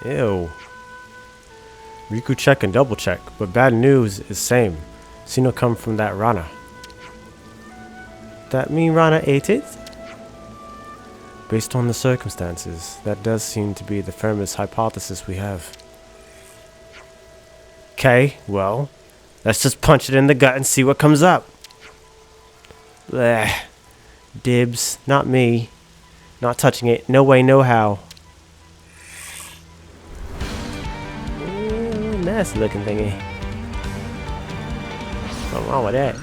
Ew. Riku check and double check, but bad news is same. See no come from that Rana. That mean Rana ate it? Based on the circumstances, that does seem to be the firmest hypothesis we have. Okay, well, let's just punch it in the gut and see what comes up. Blech. Dibs, not me. Not touching it, no way, no how. Nasty looking thingy. What's wrong with that?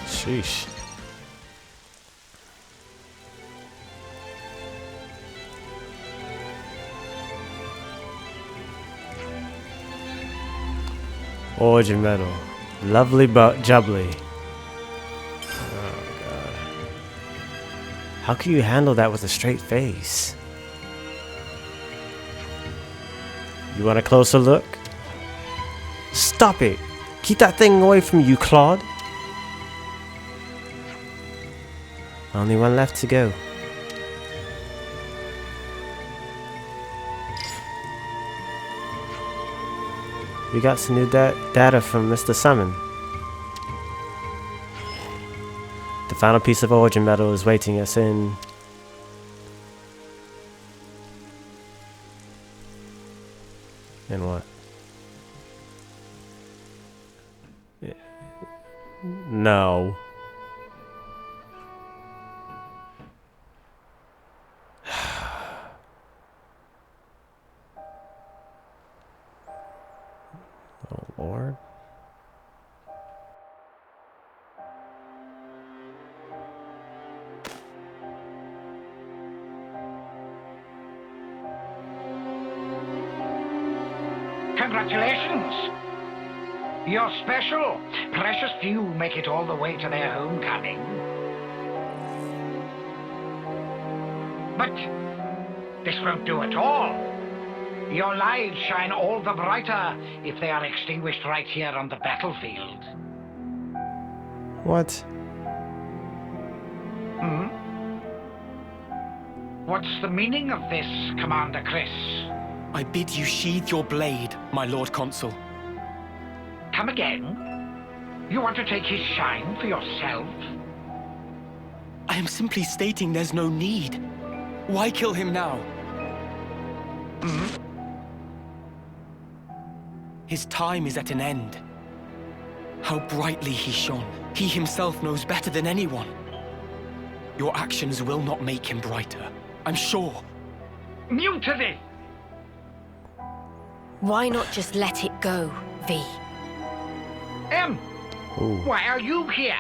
Sheesh. Origin medal. Lovely but jubbly. Oh god. How can you handle that with a straight face? You want a closer look? Stop it! Keep that thing away from you, Claude! Only one left to go. We got some new data from Mr. Summon. The final piece of origin metal is waiting us in. In what? No. Oh Lord. Congratulations! You're special. Precious few make it all the way to their homecoming. But this won't do at all. Your lives shine all the brighter if they are extinguished right here on the battlefield. What? Hmm? What's the meaning of this, Commander Chris? I bid you sheathe your blade, my Lord Consul. Come again? You want to take his shine for yourself? I am simply stating there's no need. Why kill him now? Hmm? His time is at an end. How brightly he shone. He himself knows better than anyone. Your actions will not make him brighter, I'm sure. Mutiny! Why not just let it go, V? Ooh. Why are you here?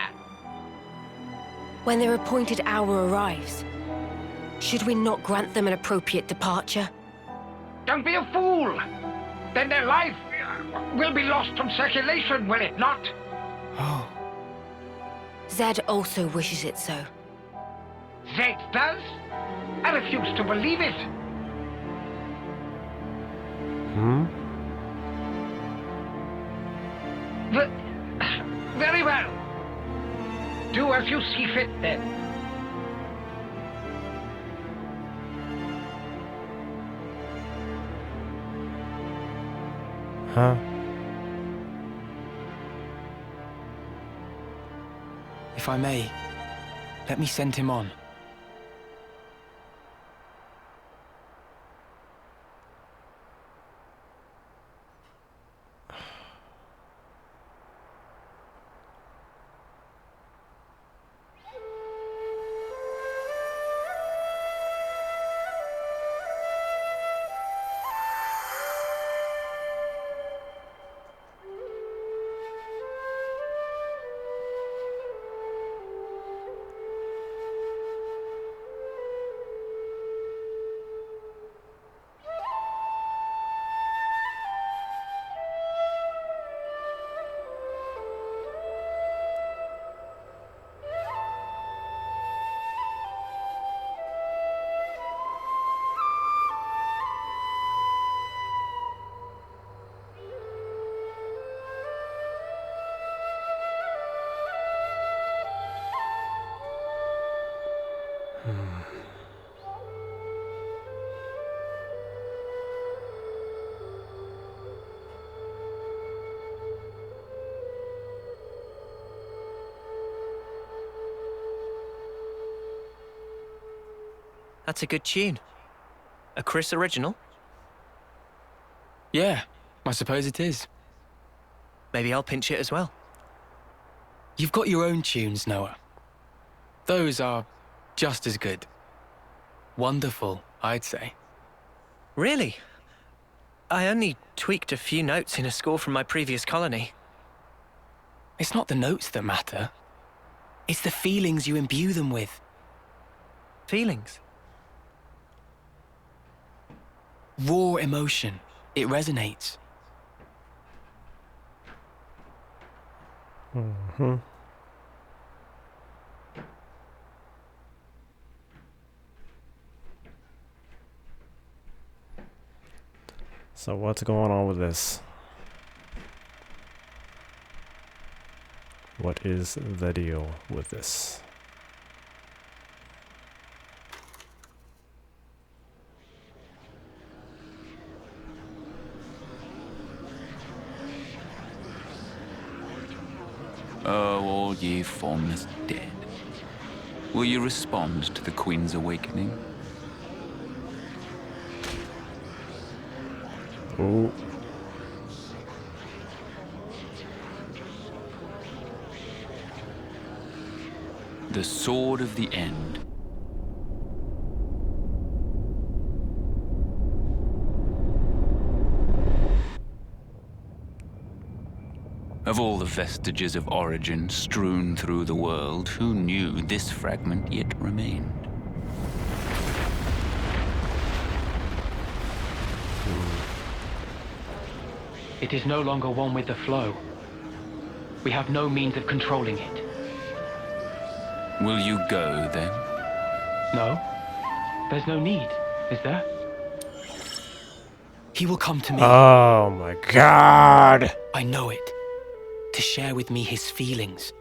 When their appointed hour arrives, should we not grant them an appropriate departure? Don't be a fool! Then their life will be lost from circulation, will it not? Oh. Zed also wishes it so. Zed does? I refuse to believe it. Hmm? Very well. Do as you see fit, then. Huh? If I may, let me send him on. That's a good tune. A Chris original? Yeah, I suppose it is. Maybe I'll pinch it as well. You've got your own tunes, Noah. Those are just as good. Wonderful, I'd say. Really? I only tweaked a few notes in a score from my previous colony. It's not the notes that matter. It's the feelings you imbue them with. Feelings? Raw emotion. It resonates. So what's going on with this? What is the deal with this? Oh, all ye formless dead. Will you respond to the Queen's awakening? Ooh. The sword of the end. Of all the vestiges of origin strewn through the world, who knew this fragment yet remained? It is no longer one with the flow. We have no means of controlling it. Will you go, then? No? There's no need, is there? He will come to me. Oh my god! I know it. To share with me his feelings.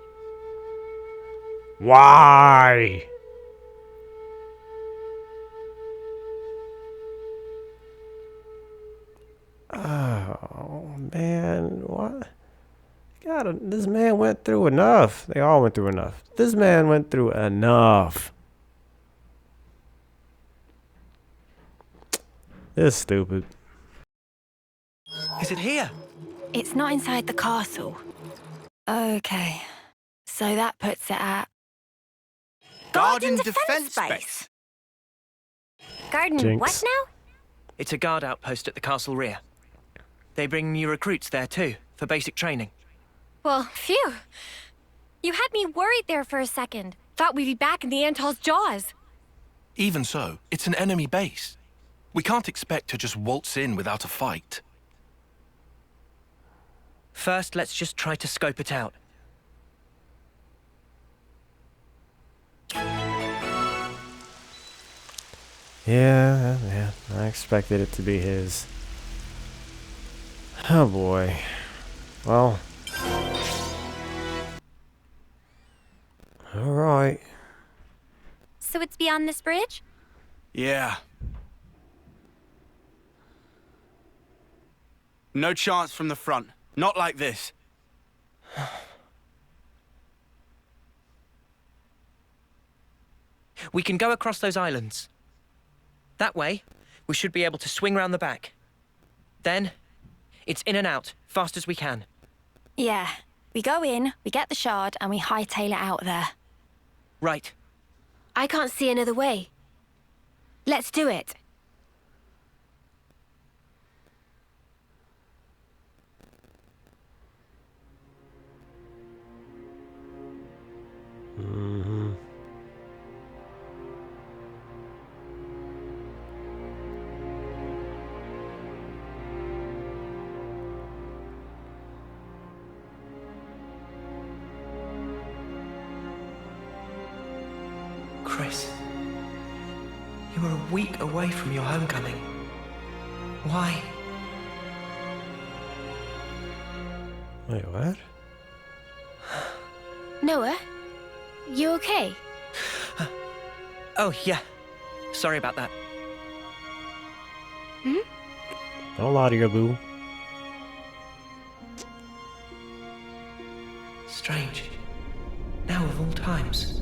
Why? Oh man, what? God, this man went through enough. They all went through enough. This man went through enough. This is stupid. Is it here? It's not inside the castle. Okay. So that puts it at... Garden Defense Base. Garden Jinx. what now? It's a guard outpost at the castle rear. They bring new recruits there too, for basic training. Well, phew. You had me worried there for a second. Thought we'd be back in the Antol's jaws. Even so, it's an enemy base. We can't expect to just waltz in without a fight. First, let's just try to scope it out. Yeah, I expected it to be his. Oh boy. Well. Alright. So it's beyond this bridge? Yeah. No chance from the front. Not like this. We can go across those islands. That way, we should be able to swing round the back. Then, it's in and out, fast as we can. Yeah. We go in, we get the shard, and we hightail it out there. Right. I can't see another way. Let's do it. Chris, you were a week away from your homecoming. Why? Wait, what? Noah, you okay? Oh, yeah. Sorry about that. Don't lie to your boo. Strange. Now of all times.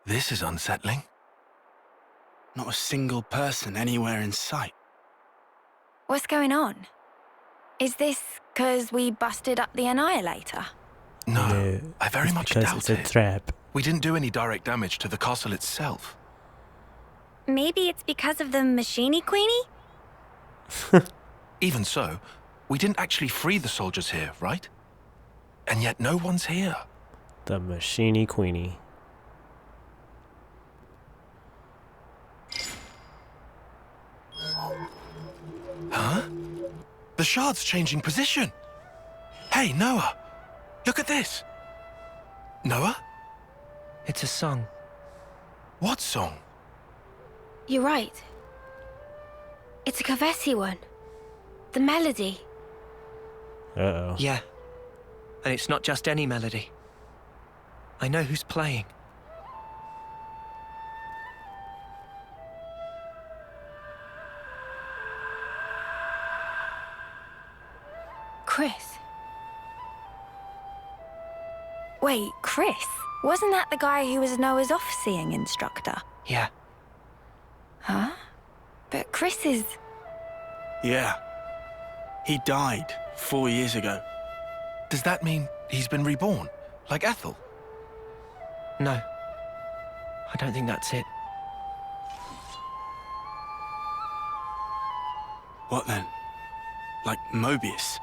This is unsettling. Not a single person anywhere in sight. What's going on? Is this because we busted up the Annihilator? No, I very it's much because doubt it's a it. trap. We didn't do any direct damage to the castle itself. Maybe it's because of the Machine Queenie? Even so, we didn't actually free the soldiers here, right? And yet no one's here. The Machine Queenie. Huh? The shard's changing position. Hey, Noah, look at this. Noah? It's a song. What song? You're right. It's a Kevesi one. The melody. Uh-oh. Yeah. And it's not just any melody. I know who's playing. Chris. Wait, Chris? Wasn't that the guy who was Noah's off-seeing instructor? Yeah. Huh? But Chris is... Yeah. He died 4 years ago. Does that mean he's been reborn, like Ethel? No. I don't think that's it. What then? Like Mobius?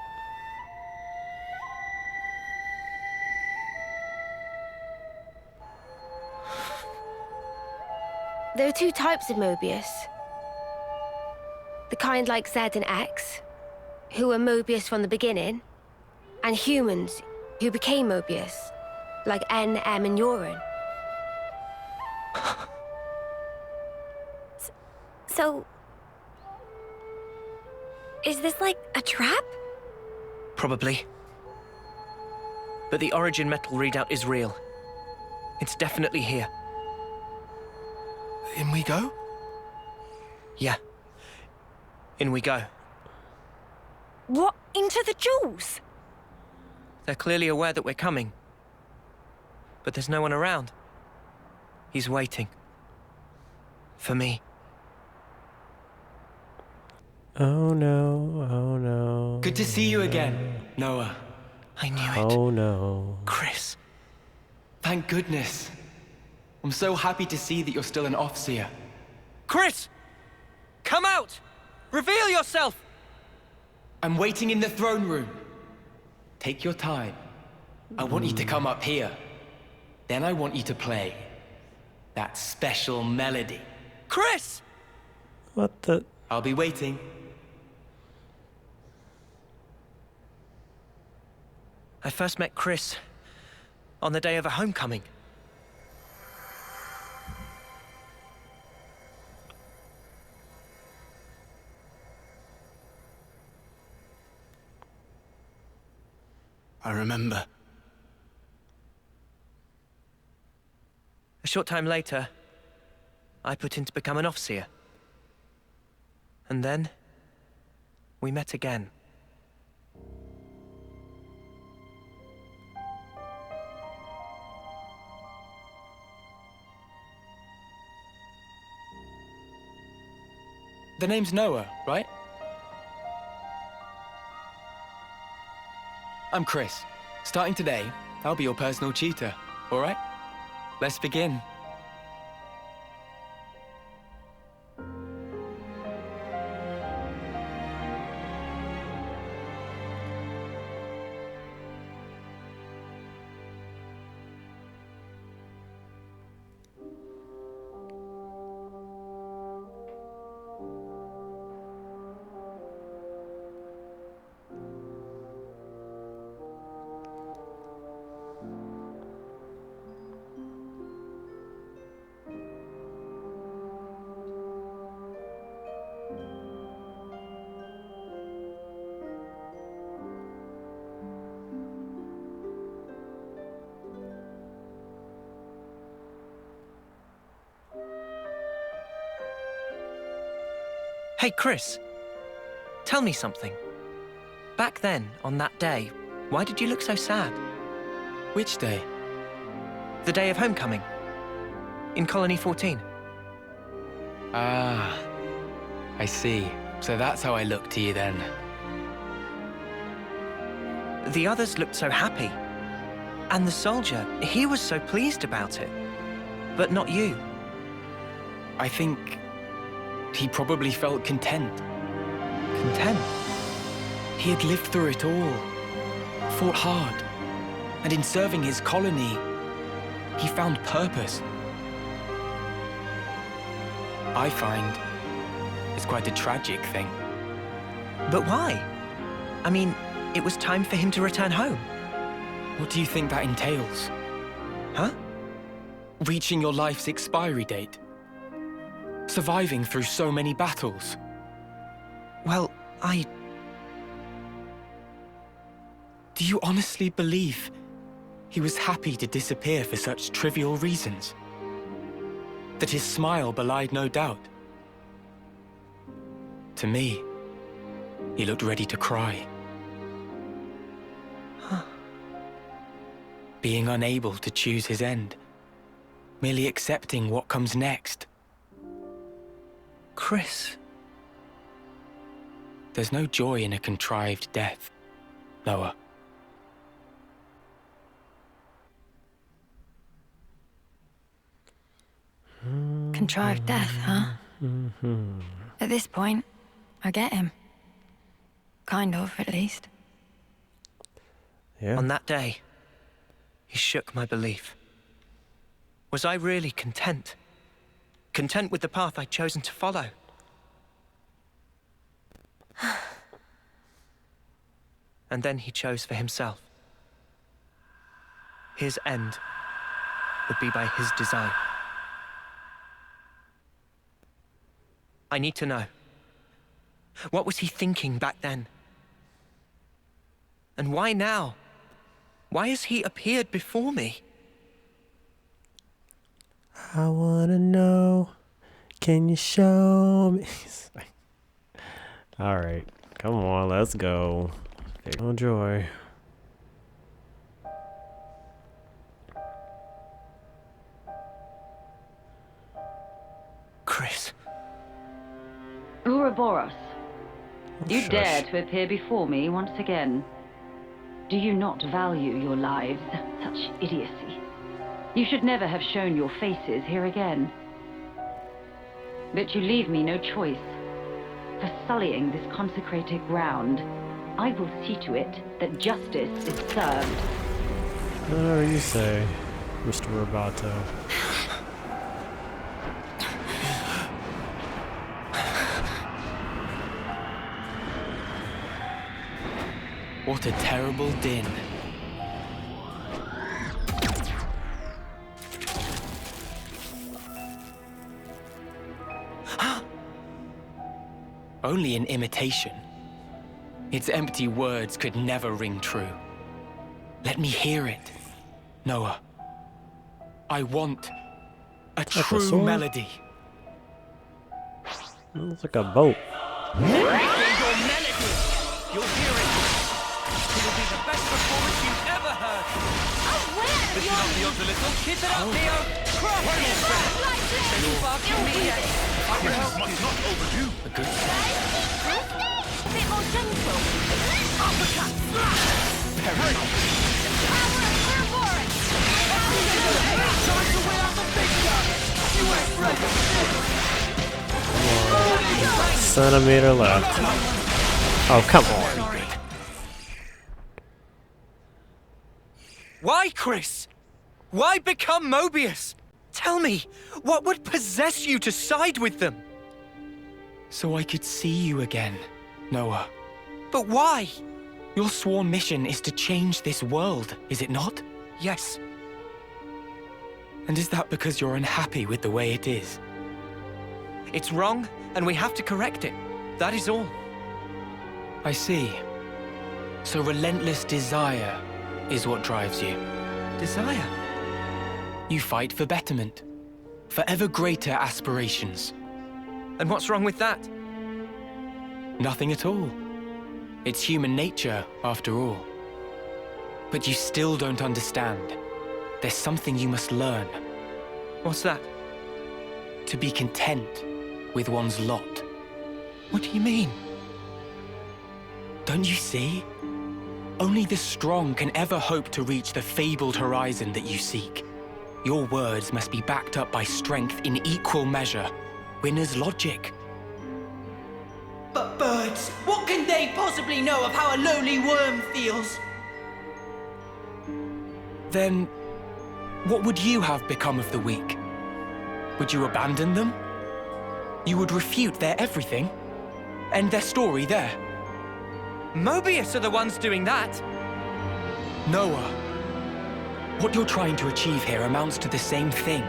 There are two types of Mobius. The kind like Z and X, who were Mobius from the beginning, and humans who became Mobius, like N, M, and Urine. So... is this like a trap? Probably. But the origin metal readout is real. It's definitely here. In we go? Yeah. In we go. What? Into the jewels? They're clearly aware that we're coming. But there's no one around. He's waiting. For me. Oh no, oh no. Good to see you again, Noah. I knew it. Oh no. Chris. Thank goodness. I'm so happy to see that you're still an Offseer. Chris! Come out! Reveal yourself! I'm waiting in the throne room. Take your time. I want you to come up here. Then I want you to play that special melody. Chris! What the? I'll be waiting. I first met Chris on the day of a homecoming. I remember. A short time later, I put in to become an Offseer. And then, we met again. The name's Noah, right? I'm Chris. Starting today, I'll be your personal tutor, all right? Let's begin. Hey, Chris. Tell me something. Back then, on that day, why did you look so sad? Which day? The day of homecoming. In Colony 14. Ah, I see. So that's how I look to you then. The others looked so happy. And the soldier, he was so pleased about it. But not you. I think he probably felt content. Content? He had lived through it all, fought hard, and in serving his colony, he found purpose. I find it's quite a tragic thing. But why? I mean, it was time for him to return home. What do you think that entails? Huh? Reaching your life's expiry date. Surviving through so many battles. Well, Do you honestly believe he was happy to disappear for such trivial reasons? That his smile belied no doubt? To me, he looked ready to cry. Being unable to choose his end. Merely accepting what comes next. Chris. There's no joy in a contrived death, Noah. Contrived death, huh? At this point, I get him. Kind of, at least. Yeah. On that day, he shook my belief. Was I really content? Content with the path I'd chosen to follow? And then he chose for himself. His end would be by his design. I need to know. What was he thinking back then? And why now? Why has he appeared before me? I wanna know. Can you show me? All right, come on, let's go. Oh joy. Chris. Ouroboros, you Shush. dare to appear before me once again. Do you not value your lives? Such idiocy. You should never have shown your faces here again. But you leave me no choice. For sullying this consecrated ground, I will see to it that justice is served. Whatever you say, Mr. Roboto. What a terrible din. Only an imitation. Its empty words could never ring true. Let me hear it, Noah. I want a true sword? melody. Looks like a boat. Your melody! You'll hear it. It'll be the best performance you've ever heard. Listen up, Leo, a little. Keep it up, Leo. Crush it! Don't bark at me yet. I can help you. Must not overdo. A good A bit more gentle. Uppercut! Very. Power of Ouroboros. Time to weigh out the big gun! You ain't ready! Centimeter left. Oh, come on. Why, Chris? Why become Mobius? Tell me, what would possess you to side with them? So I could see you again, Noah. But why? Your sworn mission is to change this world, is it not? Yes. And is that because you're unhappy with the way it is? It's wrong, and we have to correct it. That is all. I see. So relentless desire is what drives you. Desire? You fight for betterment, for ever greater aspirations. And what's wrong with that? Nothing at all. It's human nature, after all. But you still don't understand. There's something you must learn. What's that? To be content with one's lot. What do you mean? Don't you see? Only the strong can ever hope to reach the fabled horizon that you seek. Your words must be backed up by strength in equal measure. Winner's logic. But birds, what can they possibly know of how a lowly worm feels? Then, what would you have become of the weak? Would you abandon them? You would refute their everything? End their story there? Mobius are the ones doing that! Noah, what you're trying to achieve here amounts to the same thing.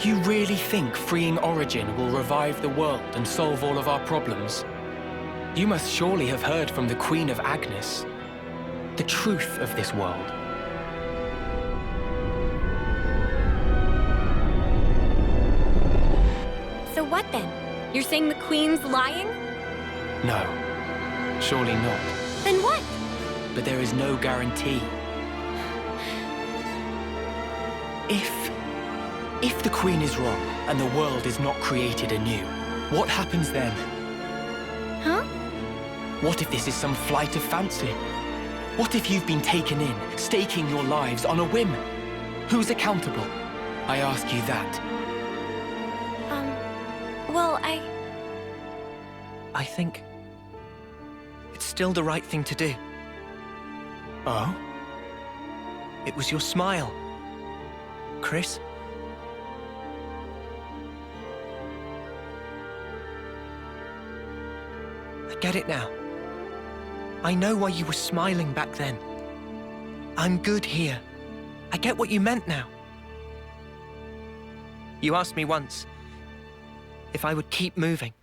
You really think freeing Origin will revive the world and solve all of our problems? You must surely have heard from the Queen of Agnes the truth of this world. So what then? You're saying the Queen's lying? No, surely not. Then what? But there is no guarantee. If the Queen is wrong and the world is not created anew, what happens then? Huh? What if this is some flight of fancy? What if you've been taken in, staking your lives on a whim? Who's accountable? I ask you that. Well, I think it's still the right thing to do. Oh? It was your smile, Chris. I get it now. I know why you were smiling back then. I'm good here. I get what you meant now. You asked me once if I would keep moving.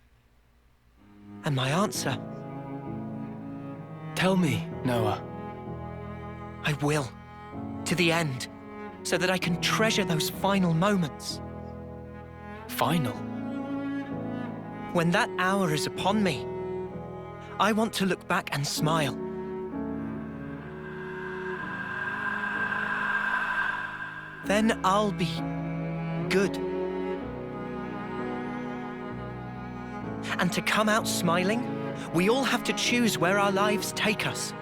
And my answer... Tell me, Noah. I will. To the end. So that I can treasure those final moments. Final? When that hour is upon me, I want to look back and smile. Then I'll be good. And to come out smiling, we all have to choose where our lives take us.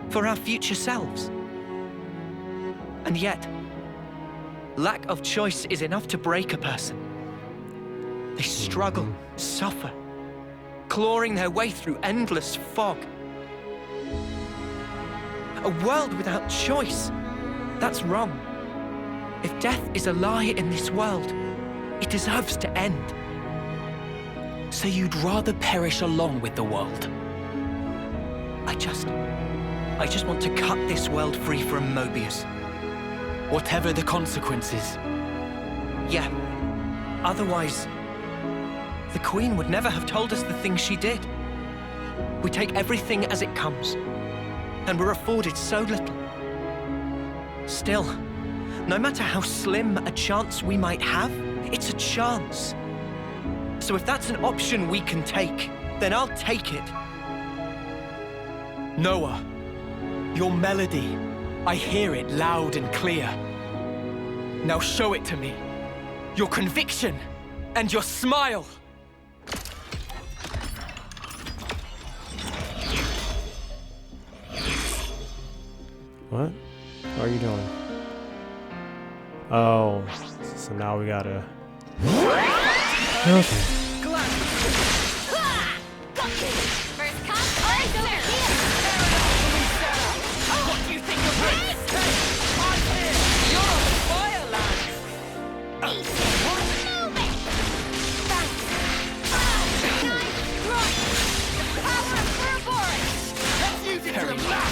For our future selves. And yet, lack of choice is enough to break a person. They struggle, suffer, clawing their way through endless fog. A world without choice, that's wrong. If death is a lie in this world, it deserves to end. So you'd rather perish along with the world? I just want to cut this world free from Mobius. Whatever the consequences. Yeah. Otherwise, the Queen would never have told us the things she did. We take everything as it comes, and we're afforded so little. Still, no matter how slim a chance we might have, it's a chance. So if that's an option we can take, then I'll take it. Noah, your melody, I hear it loud and clear. Now show it to me. Your conviction and your smile. What? What are you doing? Oh, so now we gotta... Okay. First come, first serve. What do you think of this? I'm here! You're on fire, lad! Move it! Thanks. The power of Ouroboros! Let's use it to the max!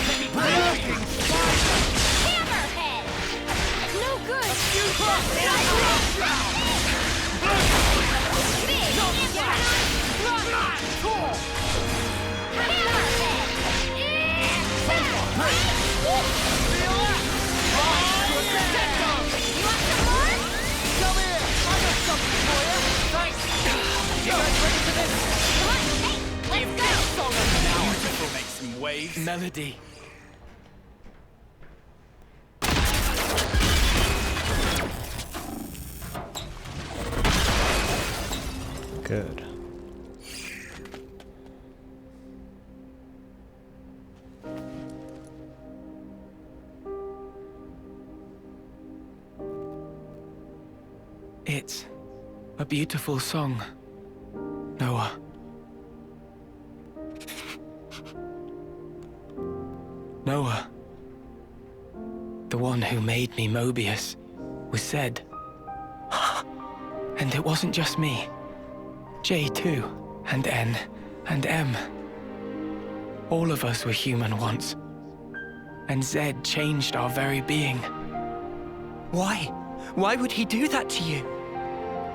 Let me play you! Hammerhead! No good! Big! Big! some waves. Melody. Good. It's a beautiful song, Noah. Noah, the one who made me Mobius, was said. And it wasn't just me. J too, and N, and M. All of us were human once. And Z changed our very being. Why? Why would he do that to you?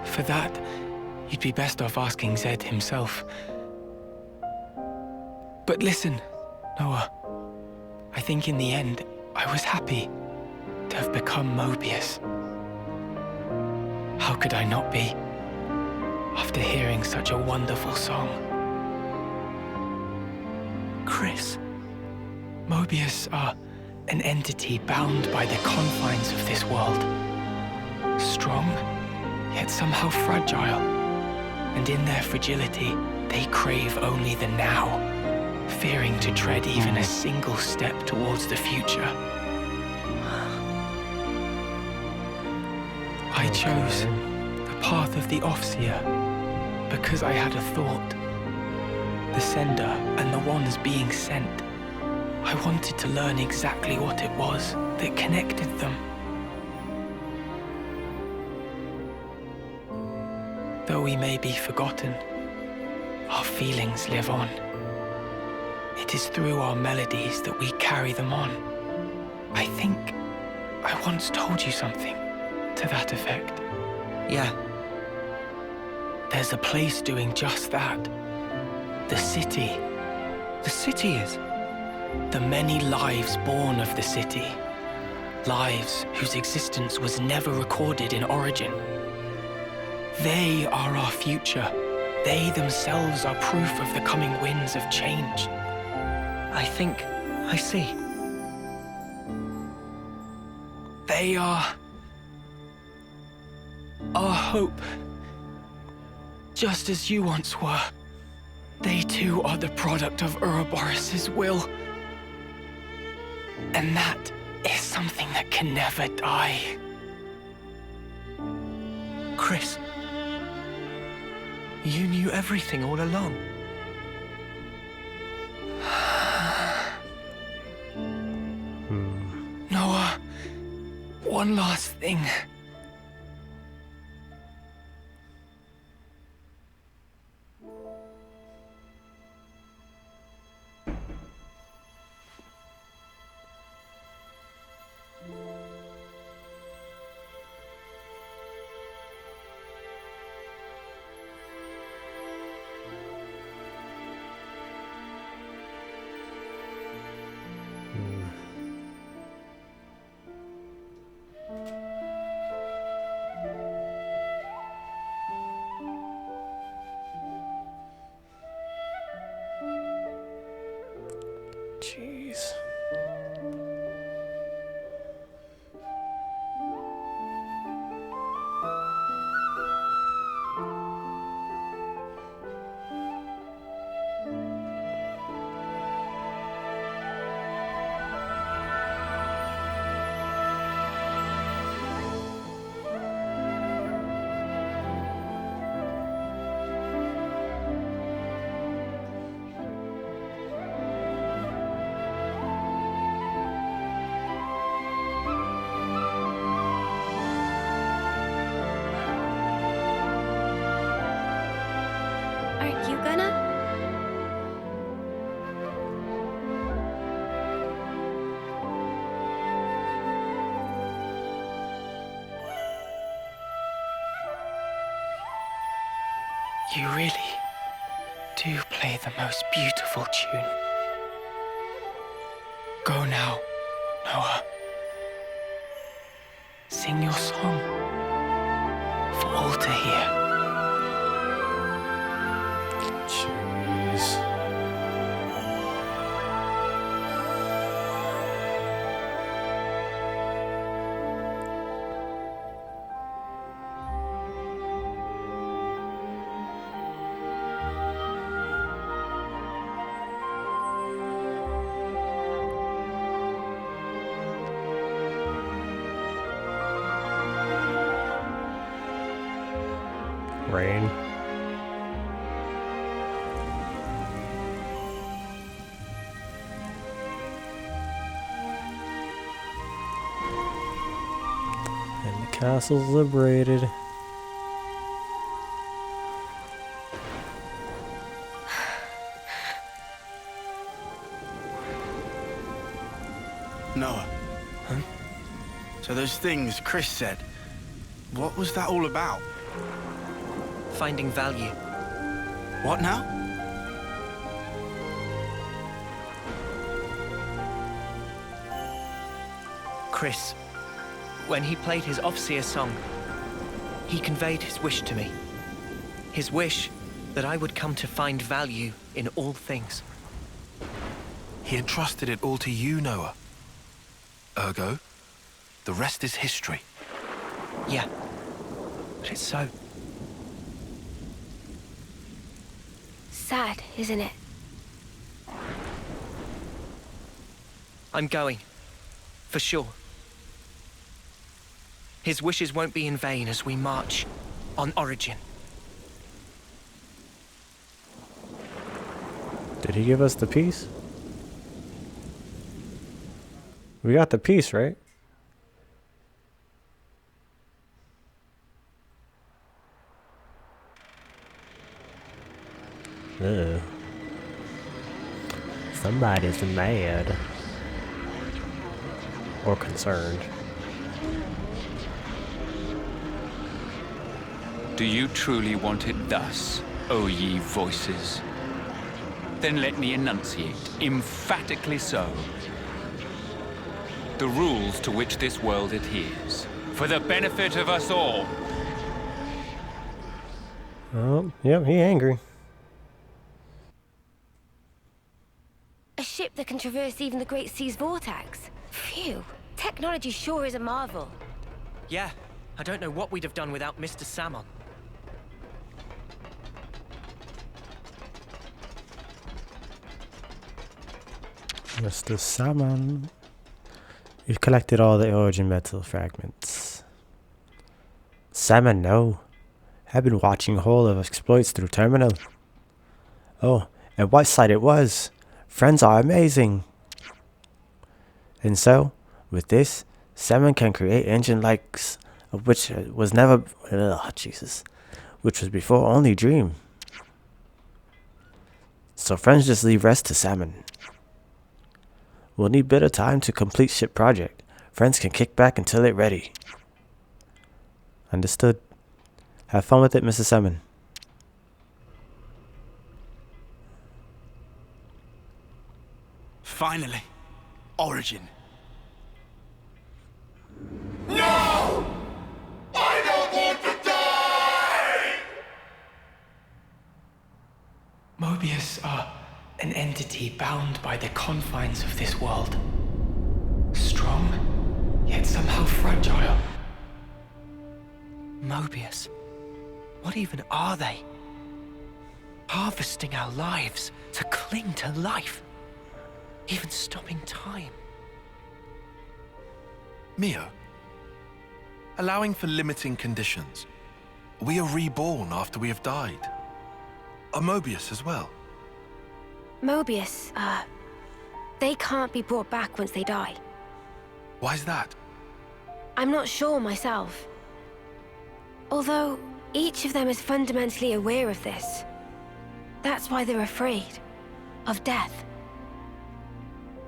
For that, you'd be best off asking Zed himself. But listen, Noah. I think in the end, I was happy to have become Mobius. How could I not be, after hearing such a wonderful song? Chris. Mobius are an entity bound by the confines of this world. Strong, yet somehow fragile. And in their fragility, they crave only the now, fearing to tread even a single step towards the future. I chose the path of the Offseer because I had a thought. The sender and the ones being sent. I wanted to learn exactly what it was that connected them. Though we may be forgotten, our feelings live on. It is through our melodies that we carry them on. I think I once told you something to that effect. Yeah. There's a place doing just that. The city. The city is? The many lives born of the city. Lives whose existence was never recorded in Origin. They are our future. They themselves are proof of the coming winds of change. I think I see. They are our hope. Just as you once were. They too are the product of Ouroboros' will. And that is something that can never die. Chris, you knew everything all along. Noah, one last thing. Jeez. Aren't you gonna? You really do play the most beautiful tune. Go now, Noah. Sing your song for all to hear. Jeez. Rain. And the castle's liberated. Noah. Huh? So those things Chris said, what was that all about? Finding value. What now? Chris, when he played his Offseer song, he conveyed his wish to me. His wish that I would come to find value in all things. He entrusted it all to you, Noah. Ergo, the rest is history. Yeah, but it's so. Sad, isn't it? I'm going. For sure. His wishes won't be in vain as we march on Origin. Did he give us the piece? We got the piece, right? Ugh. Somebody's mad. Or concerned. Do you truly want it thus, O ye voices? Then let me enunciate, emphatically so, the rules to which this world adheres, for the benefit of us all. Oh, yep, he angry. A ship that can traverse even the Great Sea's vortex. Phew. Technology sure is a marvel. Yeah, I don't know what we'd have done without Mr. Salmon. Mr. Salmon. You've collected all the origin metal fragments. Salmon, no. I've been watching a whole of exploits through Terminal. Oh, and what sight it was. Friends are amazing. And so, with this, Salmon can create engine likes of which was never... Jesus. Which was before only dream. So friends just leave rest to Salmon. We'll need bit of time to complete ship project. Friends can kick back until they're ready. Understood. Have fun with it, Mrs. Salmon. Finally. Origin. No! I don't want to die! Mobius are an entity bound by the confines of this world. Strong, yet somehow fragile. Mobius. What even are they? Harvesting our lives to cling to life. Even stopping time. Mio, allowing for limiting conditions, we are reborn after we have died. A Mobius as well. Mobius, they can't be brought back once they die. Why's that? I'm not sure myself. Although, each of them is fundamentally aware of this. That's why they're afraid of death.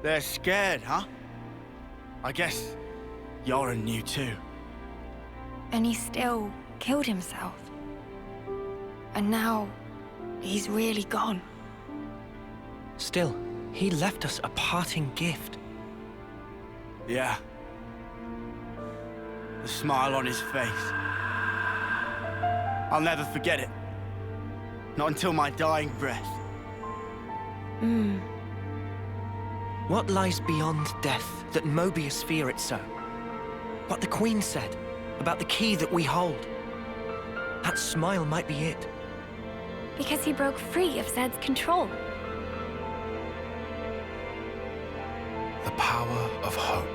They're scared, huh? I guess Yoren knew too. And he still killed himself. And now, he's really gone. Still, he left us a parting gift. Yeah. The smile on his face. I'll never forget it. Not until my dying breath. What lies beyond death that Mobius fear it so? What the Queen said about the key that we hold. That smile might be it. Because he broke free of Zed's control. The power of hope,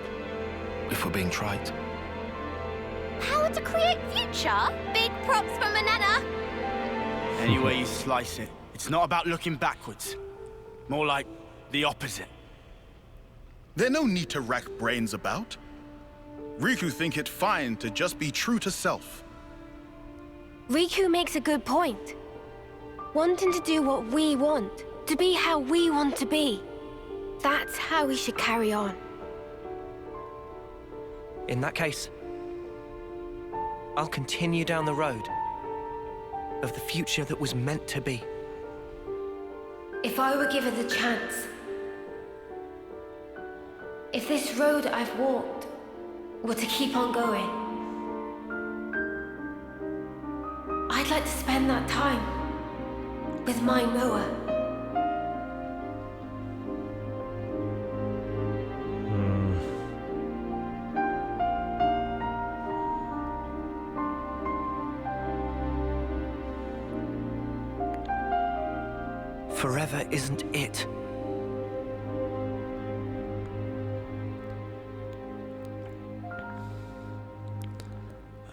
if we're being trite. Power to create future? Big props for Manana. Any way you slice it, it's not about looking backwards. More like the opposite. There's no need to rack brains about. Riku think it fine to just be true to self. Riku makes a good point. Wanting to do what we want, to be how we want to be. That's how we should carry on. In that case, I'll continue down the road of the future that was meant to be. If I were given the chance, if this road I've walked were to keep on going, I'd like to spend that time with my Noah. Forever isn't it.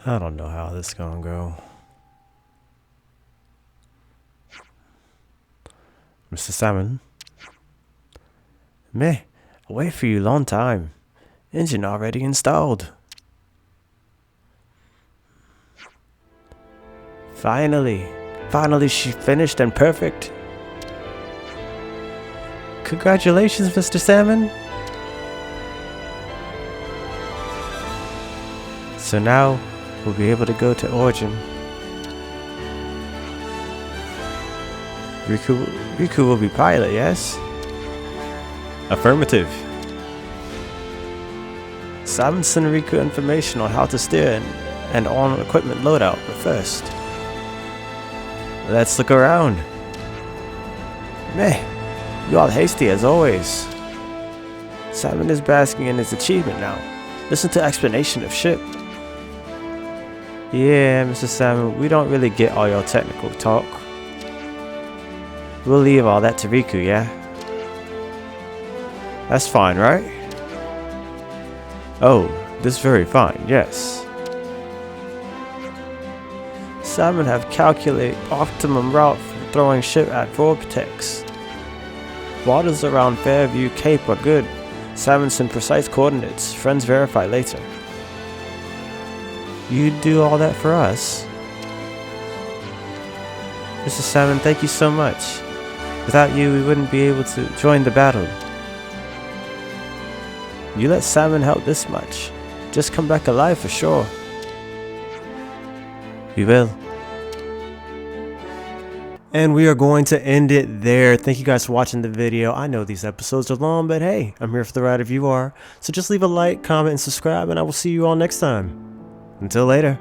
I don't know how this is gonna go. Mr. Salmon? Meh, I wait for you long time. Engine already installed. Finally she finished and perfect. Congratulations, Mr. Salmon. So now we'll be able to go to Origin. Riku will be pilot, yes? Affirmative. Salmon sent Riku information on how to steer and on equipment loadout, but first, let's look around. Meh, you all hasty as always. Salmon is basking in his achievement now. Listen to explanation of ship. Yeah, Mr. Salmon, we don't really get all your technical talk. We'll leave all that to Riku, yeah? That's fine, right? Oh, this very fine, yes. Salmon have calculate optimum route for throwing ship at vortex. Waters around Fairview Cape are good. Salmon send precise coordinates. Friends verify later. You do all that for us? Mr. Salmon, thank you so much. Without you, we wouldn't be able to join the battle. You let Salmon help this much. Just come back alive for sure. We will. And we are going to end it there. Thank you guys for watching the video. I know these episodes are long, but hey, I'm here for the ride if you are. So just leave a like, comment, and subscribe, and I will see you all next time. Until later.